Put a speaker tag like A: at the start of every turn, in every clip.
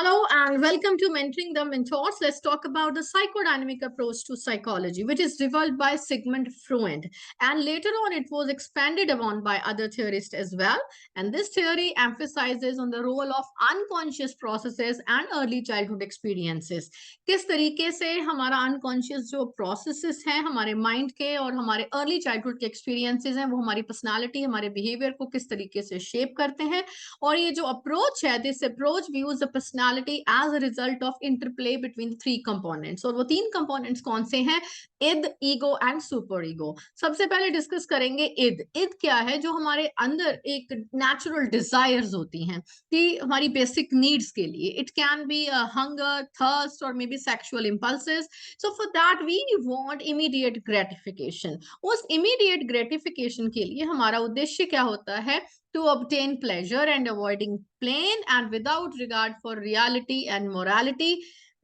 A: Hello and welcome to Mentoring the Mentors. Let's talk about the psychodynamic approach to psychology, which is developed by Sigmund Freud. And later on, it was expanded upon by other theorists as well. And this theory emphasizes on the role of unconscious processes and early childhood experiences. किस तरीके से हमारा unconscious जो processes हैं हमारे mind के और हमारे अर्ली चाइल्डहुड के एक्सपीरियंसेस हैं वो हमारी पर्सनालिटी हमारे बिहेवियर को किस तरीके से शेप करते हैं और ये जो अप्रोच है this approach views the personality as a result of interplay between three components और वो तीन कंपोनेंट्स कौन से हैं id ego and super ego. सबसे पहले डिस्कस करेंगे इद। इद क्या है? जो हमारे अंदर एक नेचुरल डिजायर्स होती हैं कि हमारी बेसिक नीड्स के लिए it can be hunger thirst और may be sexual impulses. So for that we want immediate gratification. उस इमीडिएट ग्रेटिफिकेशन के लिए हमारा उद्देश्य क्या होता है? To obtain pleasure and avoiding pain and without regard for reality and morality.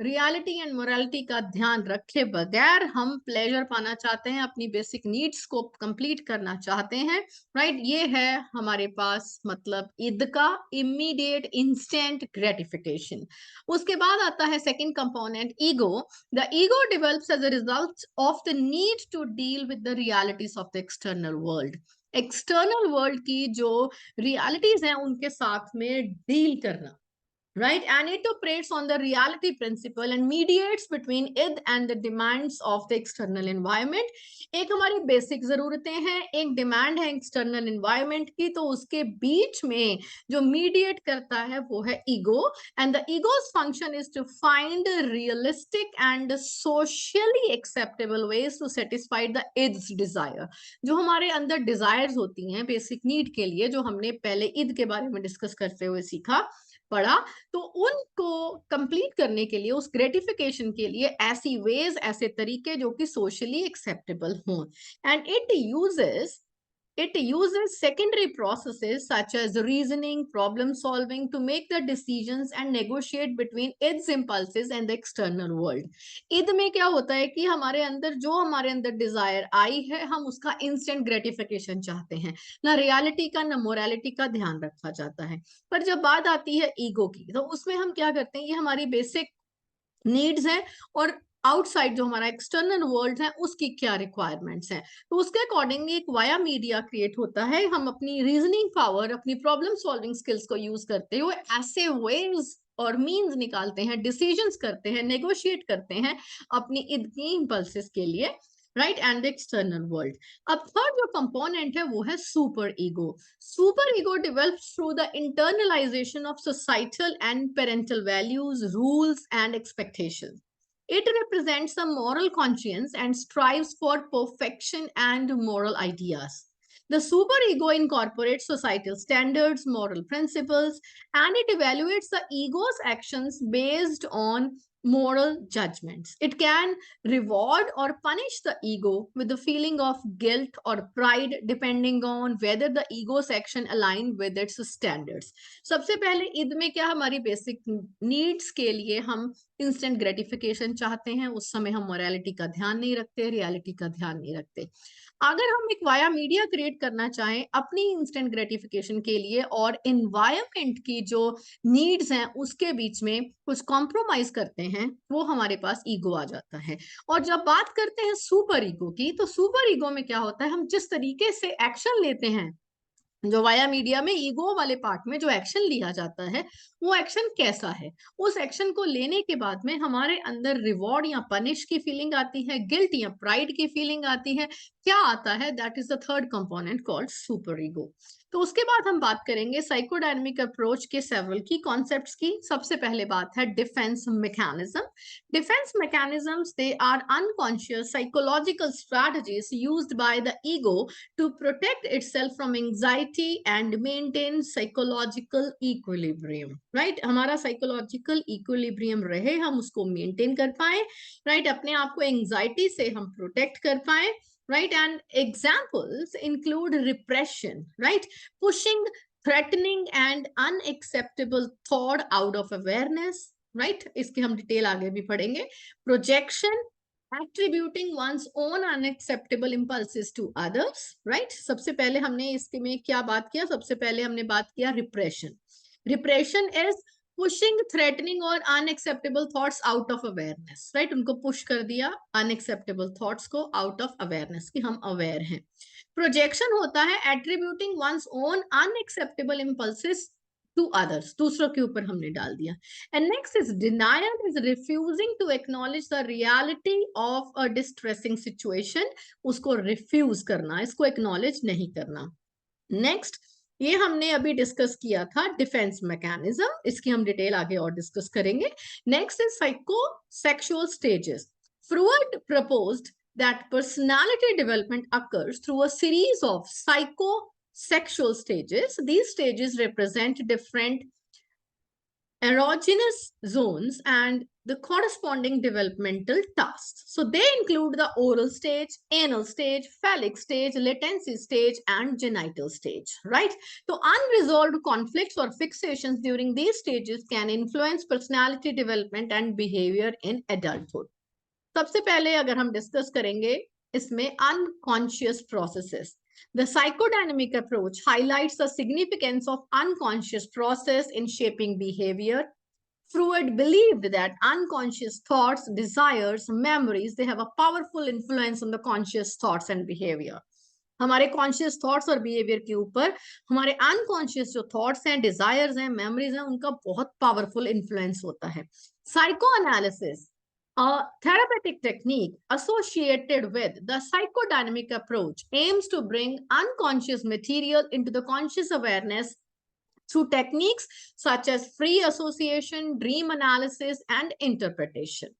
A: Reality and morality का ध्यान रखे बगैर हम प्लेजर पाना चाहते हैं, अपनी बेसिक नीड्स को कंप्लीट करना चाहते हैं, राइट? ये है हमारे पास मतलब ईद का इमीडिएट इंस्टेंट ग्रेटिफिकेशन। उसके बाद आता है second component ego. The ego develops as a result of the need to deal with the realities of the external world. External world की जो रियलिटीज हैं उनके साथ में डील करना, right? And it operates on the reality principle and mediates between it and the demands of the external environment. एक हमारी basic जरूरतें हैं, एक डिमांड है एक्सटर्नल एनवायरनमेंट की, तो उसके बीच में जो मीडिएट करता है वो है ego. And the ego's function is to find realistic and socially acceptable ways to satisfy the id's desire. जो हमारे अंदर डिजायर्स होती हैं बेसिक नीड के लिए, जो हमने पहले ईद के बारे में डिस्कस करते हुए सीखा पढ़ा, तो उनको कंप्लीट करने के लिए उस ग्रेटिफिकेशन के लिए ऐसी वेज ऐसे तरीके जो कि सोशली एक्सेप्टेबल हों। And it uses secondary processes such as reasoning, problem solving to make the decisions and negotiate between its impulses and the external world. id में क्या होता है कि हमारे अंदर जो हमारे अंदर डिजायर आई है हम उसका इंस्टेंट ग्रेटिफिकेशन चाहते हैं, ना रियलिटी का ना मोरालिटी का ध्यान रखा जाता है। पर जब बात आती है ईगो की तो उसमें हम क्या करते हैं, ये हमारी बेसिक नीड्स हैं और आउटसाइड जो हमारा एक्सटर्नल वर्ल्ड है उसकी क्या रिक्वायरमेंट्स हैं, तो उसके अकॉर्डिंगली एक वाया मीडिया क्रिएट होता है। हम अपनी रीजनिंग पावर अपनी प्रॉब्लम सॉल्विंग स्किल्स को यूज करते हुए ऐसे वेज और मीन्स निकालते हैं, डिसीजंस करते हैं, नेगोशिएट करते हैं अपनी इनकी इंपल्सेस के लिए, right? And the external world. अब थर्ड जो कंपोनेंट है वो है super ego. Super ego develops through the internalisation of societal and parental values, rules and expectations. It represents a moral conscience and strives for perfection and moral ideas. The superego incorporates societal standards, moral principles, and it evaluates the ego's actions based on moral judgments. It can reward or punish the ego with the feeling of guilt or pride depending on whether the ego's action align with its standards. सबसे पहले ईद में क्या हमारी basic needs के लिए हम instant gratification चाहते हैं, उस समय हम मोरालिटी का ध्यान नहीं रखते, रियलिटी का ध्यान नहीं रखते। अगर हम एक वाया मीडिया क्रिएट करना चाहें अपनी इंस्टेंट ग्रेटिफिकेशन के लिए और एनवायरनमेंट की जो नीड्स हैं उसके बीच में कुछ कॉम्प्रोमाइज करते हैं, वो हमारे पास ईगो आ जाता है। और जब बात करते हैं सुपर ईगो की, तो सुपर ईगो में क्या होता है, हम जिस तरीके से एक्शन लेते हैं, जो वाया मीडिया में ईगो वाले पार्ट में जो एक्शन लिया जाता है वो एक्शन कैसा है, उस एक्शन को लेने के बाद में हमारे अंदर रिवॉर्ड या पनिश की फीलिंग आती है, गिल्ट या प्राइड की फीलिंग आती है, क्या आता है? That is the third component called super ego. तो उसके बाद हम बात करेंगे साइकोडायनेमिक अप्रोच के सेवरल की कॉन्सेप्ट्स की। सबसे पहले बात है defence mechanism. Defense mechanisms, they are unconscious psychological strategies used by the ego to protect itself from anxiety and maintain psychological equilibrium, right? हमारा psychological equilibrium रहे, हम उसको maintain कर पाए, right? अपने आप को anxiety से हम protect कर पाए, right? And examples include repression, right? Pushing, threatening and unacceptable thought out of awareness, right? इसके हम डिटेल आगे भी पढ़ेंगे। Projection, attributing one's own unacceptable impulses to others, right? सबसे पहले हमने इसके में क्या बात किया? सबसे पहले हमने बात किया repression. Repression is pushing, threatening और unacceptable thoughts out of awareness, right, उनको पुश कर दिया अनएक्सेप्टेबल थॉट्स को आउट ऑफ अवेयरनेस कि हम अवेयर हैं। प्रोजेक्शन होता है attributing one's own unacceptable impulses to others, दूसरों के ऊपर हमने डाल दिया। And next is denial, is refusing to acknowledge the reality of a distressing situation, उसको रिफ्यूज करना, इसको एक्नॉलेज नहीं करना। नेक्स्ट, ये हमने अभी डिस्कस किया था डिफेंस मैकेनिज्म, इसकी हम डिटेल आगे और डिस्कस करेंगे। Next is psychosexual stages. Freud proposed that personality development occurs through a series of psychosexual stages. These stages represent different erogenous zones and the corresponding developmental tasks. So they include the oral stage, anal stage, phallic stage, latency stage, and genital stage, right? So unresolved conflicts or fixations during these stages can influence personality development and behavior in adulthood. सबसे पहले अगर हम discuss करेंगे इसमें unconscious processes. The psychodynamic approach highlights the significance of unconscious process in shaping behavior. Freud believed that unconscious thoughts, desires, memories, they have a powerful influence on the conscious thoughts and behavior. हमारे conscious thoughts और behaviour के ऊपर हमारे unconscious जो thoughts हैं, desires हैं, memories हैं, उनका बहुत पावरफुल इन्फ्लुएंस होता है. Psycho analysis, a therapeutic technique associated with the psychodynamic approach, aims to bring unconscious material into the conscious awareness through techniques such as free association, dream analysis, and interpretation.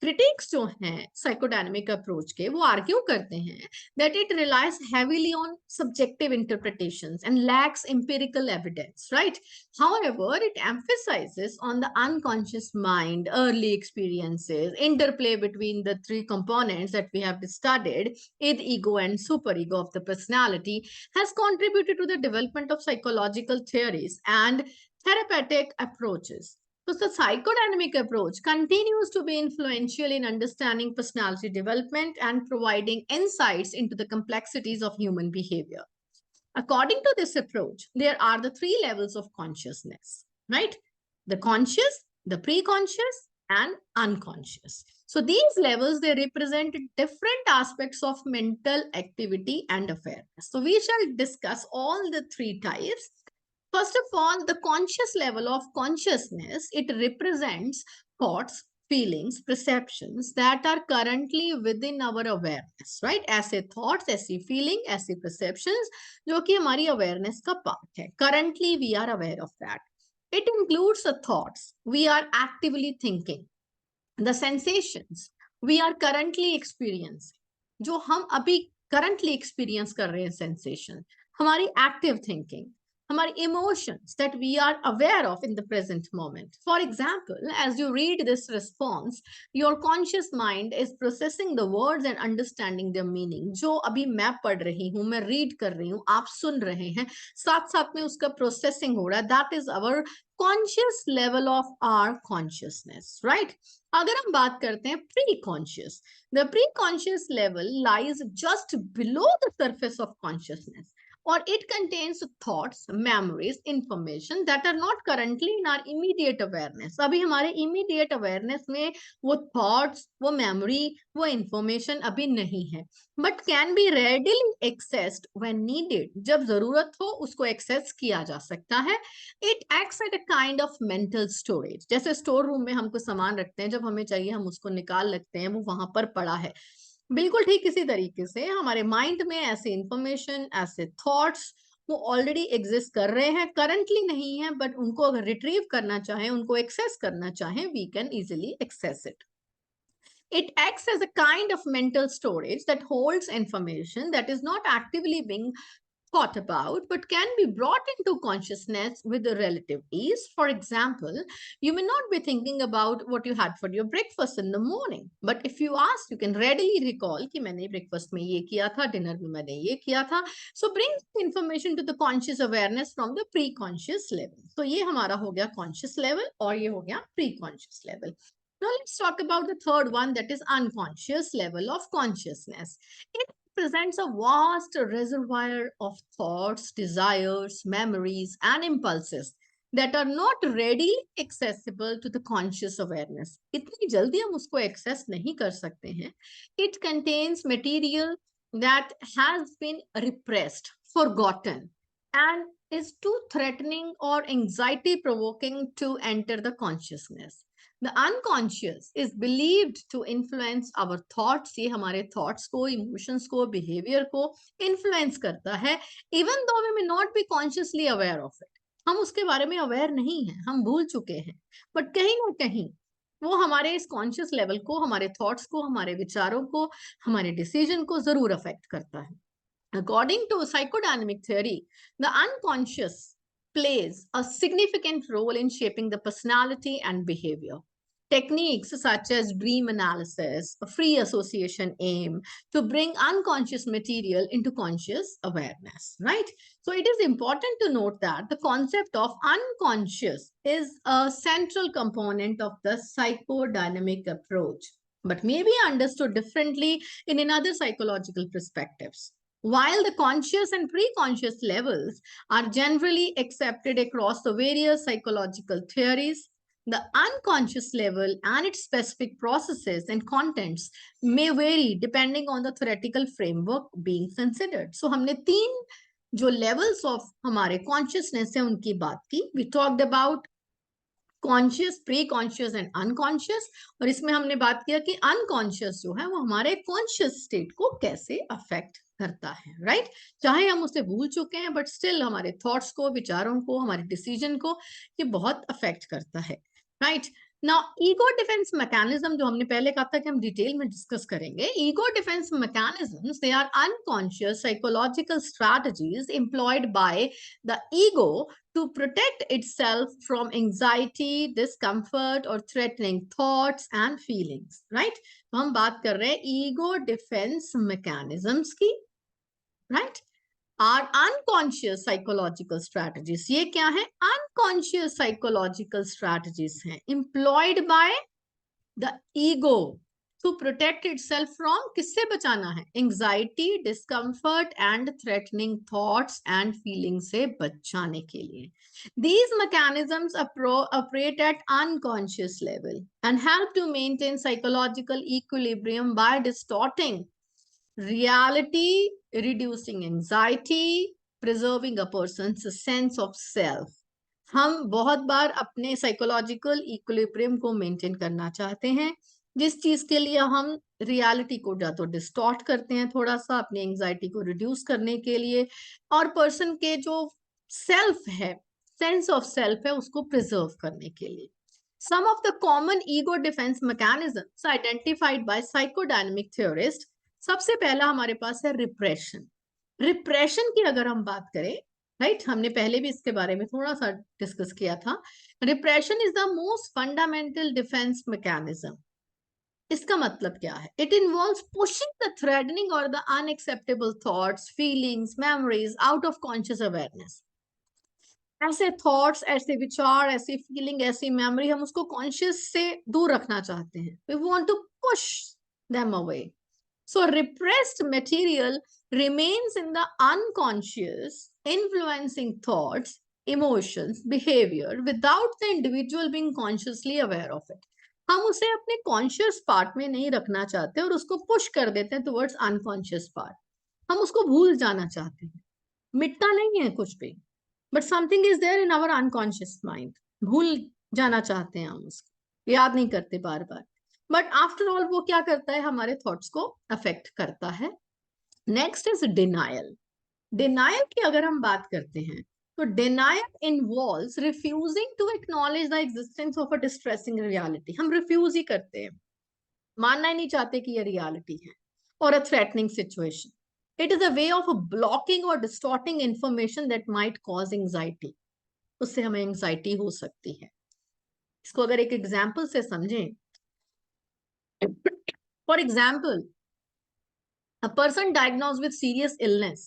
A: Critics जो हैं psychodynamic approach के, वो argue करते हैं that it relies heavily on subjective interpretations and lacks empirical evidence, right? However, it emphasizes on the unconscious mind, early experiences, interplay between the three components that we have studied, id, ego, and superego of the personality, has contributed to the development of psychological theories and therapeutic approaches. So the psychodynamic approach continues to be influential in understanding personality development and providing insights into the complexities of human behavior. According to this approach, there are the three levels of consciousness, right? The conscious, the pre-conscious, and unconscious. So these levels, they represent different aspects of mental activity and awareness. So we shall discuss all the three types. First of all, the conscious level of consciousness, it represents thoughts, feelings, perceptions that are currently within our awareness, right? ऐसे thoughts, ऐसी feeling, ऐसी perceptions जो कि हमारी awareness का part है. Currently, we are aware of that. It includes the thoughts we are actively thinking, the sensations we are currently experiencing, जो हम अभी currently experience कर रहे हैं sensation, हमारी active thinking, हमारी emotions that we are aware of in the present moment. For example, as you read this response, your conscious mind is processing the words and understanding their meaning. जो अभी मैं पढ़ रही हूँ, मैं read कर रही हूँ, आप सुन रहे हैं, साथ साथ में उसका processing हो रहा है. That is our conscious level of our consciousness, right? अगर हम बात करते हैं pre-conscious, the pre-conscious level lies just below the surface of consciousness, or it contains thoughts, memories, information that are not currently in our immediate awareness. अभी हमारे immediate awareness में वो thoughts, वो memory, वो information अभी नहीं है, but can be readily accessed when needed. जब जरूरत हो उसको access किया जा सकता है. It acts at a kind of mental storage. जैसे स्टोर रूम में हम कुछ सामान रखते हैं, जब हमें चाहिए हम उसको निकाल लगते हैं, वो वहां पर पड़ा है. बिल्कुल ठीक इसी तरीके से हमारे माइंड में ऐसे इंफॉर्मेशन, ऐसे थॉट्स, वो ऑलरेडी एग्जिस्ट कर रहे हैं, करंटली नहीं है, बट उनको अगर रिट्रीव करना चाहें, उनको एक्सेस करना चाहें, we can easily access it. It acts as a kind of mental storage that holds information that is not actively being thought about, but can be brought into consciousness with a relative ease. For example, you may not be thinking about what you had for your breakfast in the morning, but if you ask, you can readily recall कि मैंने breakfast में ये किया था, dinner में मैंने ये किया था. So bring information to the conscious awareness from the pre-conscious level. So ये हमारा हो गया conscious level और ये हो गया pre-conscious level. Now let's talk about the third one, that is unconscious level of consciousness. It presents a vast reservoir of thoughts, desires, memories, and impulses that are not readily accessible to the conscious awareness. इतनी जल्दी हम उसको access नहीं कर सकते हैं. It contains material that has been repressed, forgotten, and is too threatening or anxiety provoking to enter the consciousness. The unconscious is believed to influence our thoughts. ये हमारे thoughts को, emotions को, behavior को influence करता है, even though we may not be consciously aware of it. हम उसके बारे में अवेयर नहीं है, हम भूल चुके हैं, बट कहीं ना कहीं वो हमारे इस कॉन्शियस लेवल को, हमारे थॉट्स को, हमारे विचारों को, हमारे डिसीजन को जरूर अफेक्ट करता है. According to psychodynamic theory, the unconscious plays a significant role in shaping the personality and behavior. Techniques such as dream analysis, free association aim to bring unconscious material into conscious awareness, right? So it is important to note that the concept of unconscious is a central component of the psychodynamic approach, but may be understood differently in another psychological perspectives. While the conscious and pre-conscious levels are generally accepted across the various psychological theories, the unconscious level and its specific processes and contents may vary depending on the theoretical framework being considered. So हमने तीन जो levels of हमारे consciousness है उनकी बात की. We talked about conscious, pre conscious and unconscious, और इसमें हमने बात किया कि अनकॉन्शियस जो है वो हमारे कॉन्शियस स्टेट को कैसे अफेक्ट करता है, राइट? चाहे हम उसे भूल चुके हैं, बट स्टिल हमारे थॉट्स को, विचारों को, हमारे डिसीजन को ये बहुत अफेक्ट करता है, right? Now ego defence mechanism जो हमने पहले कहा था कि हम डिटेल में डिस्कस करेंगे. Ego defence mechanisms, they are unconscious psychological strategies employed by the ego to protect itself from anxiety, discomfort or threatening thoughts and feelings, right? तो हम बात कर रहे हैं ego defense mechanisms की, right? Are unconscious psychological strategies. ये क्या है? Unconscious psychological strategies हैं employed by the ego to protect itself from, किससे बचाना है? Anxiety, discomfort and threatening thoughts and feelings से बचाने के लिए. These mechanisms operate at unconscious level and help to maintain psychological equilibrium by distorting reality, reducing anxiety, preserving a person's sense of self. हम बहुत बार अपने साइकोलॉजिकल इक्विलिब्रियम को maintain करना चाहते हैं, जिस चीज के लिए हम रियलिटी को या तो डिस्टॉर्ट करते हैं थोड़ा सा अपनी एंजाइटी को रिड्यूस करने के लिए, और पर्सन के जो सेल्फ है, सेंस ऑफ सेल्फ है, उसको प्रिजर्व करने के लिए. Some of the common ego defense mechanisms identified by psychodynamic theorists. सबसे पहला हमारे पास है रिप्रेशन. रिप्रेशन की अगर हम बात करें, राइट, हमने पहले भी इसके बारे में थोड़ा सा डिस्कस किया था. Repression is the most fundamental defense mechanism. इसका मतलब क्या है? It involves pushing the threatening और the unacceptable thoughts, feelings, memories out of conscious awareness. ऐसे थॉट्स, ऐसे विचार, ऐसी फीलिंग, ऐसी मेमोरी हम उसको कॉन्शियस से दूर रखना चाहते हैं. We want to push them away. So repressed material remains in the unconscious, influencing thoughts, emotions, behavior without the individual being consciously aware of it. हम उसे अपने कॉन्शियस पार्ट में नहीं रखना चाहते और उसको पुश कर देते हैं टुवर्ड्स अनकॉन्शियस पार्ट. हम उसको भूल जाना चाहते हैं. मिटता नहीं है कुछ भी, but something is there in our unconscious mind. भूल जाना चाहते हैं हम उसको, याद नहीं करते बार बार, बट आफ्टर ऑल वो क्या करता है? हमारे थॉट्स को अफेक्ट करता है. Next is denial. डिनायल की अगर हम बात करते हैं तो denial involves refusing to acknowledge the existence of a distressing reality. हम रिफ्यूज ही करते हैं, मानना ही नहीं चाहते कि ये रियलिटी है, और a threatening situation. It is a way of blocking और distorting information that might cause anxiety. उससे हमें एंजाइटी हो सकती है. इसको अगर एक एग्जाम्पल से समझें, for example, a person diagnosed with serious illness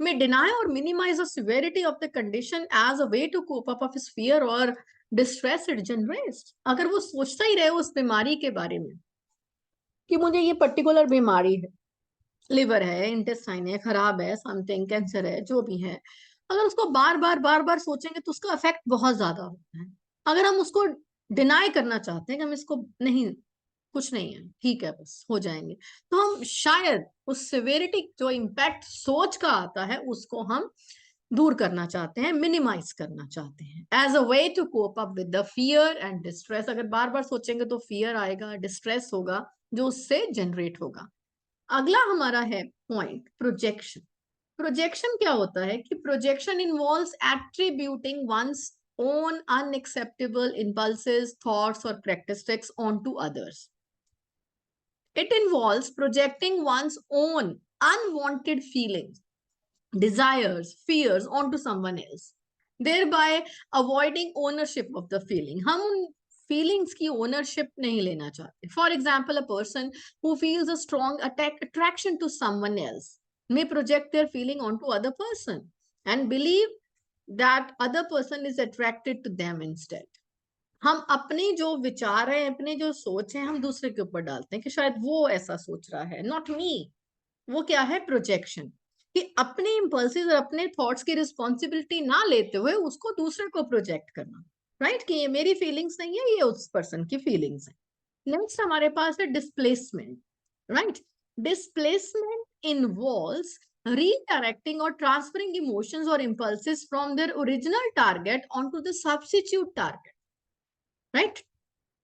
A: may deny or minimize the severity of the condition as a way to cope up of his fear or distress it generates. अगर वो सोचता ही रहे उस बीमारी के बारे में कि मुझे ये पर्टिकुलर बीमारी है, लिवर है, इंटेस्टाइन है, खराब है, समथिंग कैंसर है, जो भी है, अगर उसको बार बार सोचेंगे तो उसका इफेक्ट बहुत ज्यादा होता है। अगर हम उसको डिनाई करना चाहते हैं कि हम इसको नहीं, कुछ नहीं है, ठीक है, बस हो जाएंगे, तो हम शायद उस सिवेरिटी जो इम्पैक्ट सोच का आता है उसको हम दूर करना चाहते हैं, मिनिमाइज करना चाहते हैं, as a way to cope up with the fear and distress. अगर बार बार सोचेंगे तो फियर आएगा, डिस्ट्रेस होगा जो उससे जनरेट होगा। अगला हमारा है पॉइंट प्रोजेक्शन। प्रोजेक्शन क्या होता है कि projection involves attributing one's own unacceptable impulses, thoughts, or characteristics onto others. It involves projecting one's own unwanted feelings, desires, fears onto someone else, thereby avoiding ownership of the feeling. हम उन feelings की ownership नहीं लेना चाहते. For example, a person who feels a strong attraction to someone else may project their feeling onto other person and believe that other person is attracted to them instead. हम अपने जो विचार है, अपने जो सोच है, हम दूसरे के ऊपर डालते हैं कि शायद वो ऐसा सोच रहा है, नॉट मी। वो क्या है? प्रोजेक्शन। कि अपने इम्पल्सिस और अपने थॉट्स की रिस्पॉन्सिबिलिटी ना लेते हुए उसको दूसरे को प्रोजेक्ट करना, राइट? कि ये मेरी फीलिंग्स नहीं है, ये उस पर्सन की फीलिंग्स है। नेक्स्ट हमारे पास है displacement, right? Displacement involves redirecting or transferring emotions or impulses from their original target onto the substitute target, right?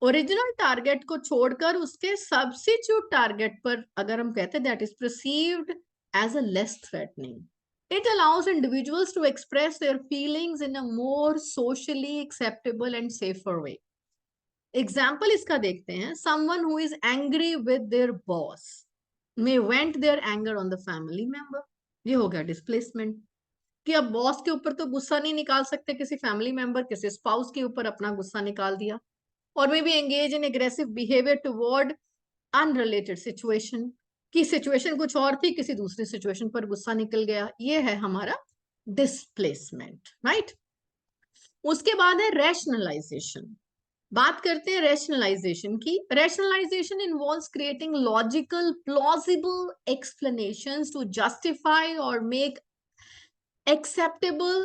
A: Original target को छोड़कर उसके सब्स्टिट्यूट टारगेट पर अगर हम कहते हैं that is perceived as a less threatening. It allows individuals to express their feelings in a more socially acceptable and safer way. Example इसका देखते हैं, someone who is angry with their boss may vent their anger on the family member. ये हो गया displacement, कि अब boss के ऊपर तो गुस्सा नहीं निकाल सकते, किसी फैमिली मेंबर, किसी स्पाउस के ऊपर अपना गुस्सा निकाल दिया। or maybe engage in aggressive behavior toward unrelated situation, की सिचुएशन कुछ और थी, किसी दूसरी सिचुएशन पर गुस्सा निकल गया। ये है हमारा डिस्प्लेसमेंट, राइट? उसके बाद है रैशनलाइजेशन। बात करते हैं रैशनलाइजेशन की। Rationalisation involves creating logical plausible explanations to justify or make acceptable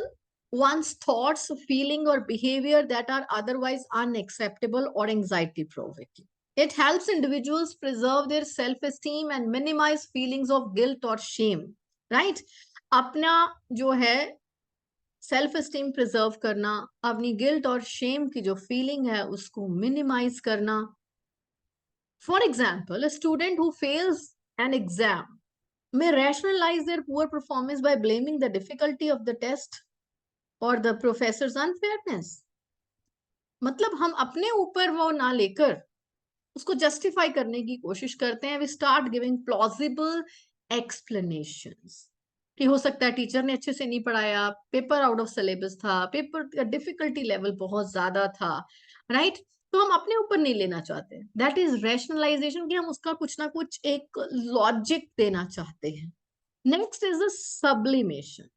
A: one's thoughts, feeling, or behavior that are otherwise unacceptable or anxiety provoking. It helps individuals preserve their self-esteem and minimize feelings of guilt or shame, right? अपना जो है self esteem preserve करना, अपनी guilt और Shem की जो feeling है उसको मिनिमाइज करना। For example, a student who fails an exam may rationalize their poor performance by blaming the difficulty of the test or the professor's unfairness. मतलब हम अपने ऊपर वो ना लेकर उसको जस्टिफाई करने की कोशिश करते हैं। We start giving plausible explanations कि हो सकता है टीचर ने अच्छे से नहीं पढ़ाया, पेपर आउट ऑफ सिलेबस था, पेपर का डिफिकल्टी लेवल बहुत ज्यादा था, राइट? तो हम अपने ऊपर नहीं लेना चाहते। दैट इज रैशनलाइजेशन, कि हम उसका कुछ ना कुछ एक लॉजिक देना चाहते हैं। Next is the sublimation.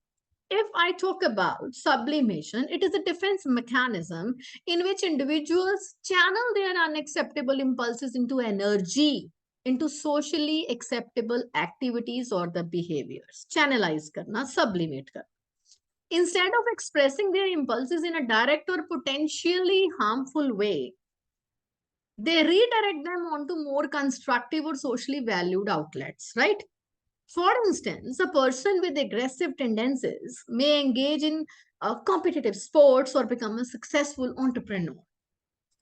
A: If I talk about sublimation, it is a defense mechanism in which individuals channel their unacceptable impulses into energy, into socially acceptable activities or the behaviors. Channelize karna, sublimate karna. Instead of expressing their impulses in a direct or potentially harmful way, they redirect them onto more constructive or socially valued outlets, right? For instance, a person with aggressive tendencies may engage in competitive sports or become a successful entrepreneur.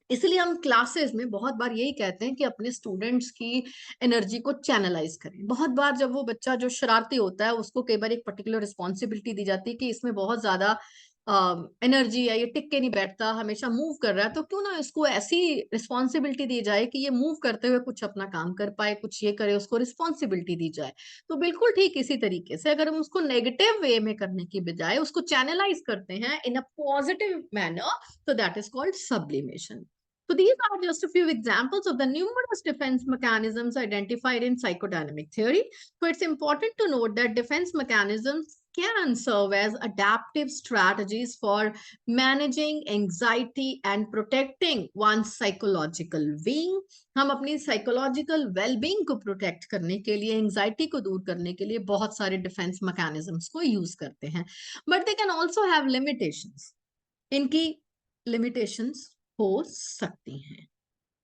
A: इसलिए हम classes में बहुत बार यही कहते हैं कि अपने students की एनर्जी को चैनलाइज करें। बहुत बार जब वो बच्चा जो शरारती होता है उसको कई बार एक पर्टिकुलर रिस्पॉन्सिबिलिटी दी जाती है कि इसमें बहुत ज्यादा एनर्जी है, ये टिक के नहीं बैठता, हमेशा मूव कर रहा है, तो क्यों ना इसको ऐसी रिस्पॉन्सिबिलिटी दी जाए कि ये मूव करते हुए कुछ अपना काम कर पाए, कुछ ये करे, उसको रिस्पॉन्सिबिलिटी दी जाए। तो बिल्कुल ठीक इसी तरीके से अगर हम उसको नेगेटिव वे में करने की बजाय उसको चैनलाइज करते हैं इन अ पॉजिटिव मैनर, तो that is called sublimation. So these are just a few examples of the numerous defense mechanisms identified in psychodynamic theory. So it's important to note that defense mechanisms can serve as adaptive strategies for managing anxiety and protecting one's psychological being. हम अपनी psychological wellbeing को protect करने के लिए, anxiety को दूर करने के लिए बहुत सारे डिफेंस मैकेनिज्म्स को यूज करते हैं, but they can also have limitations. इनकी लिमिटेशंस हो सकती हैं।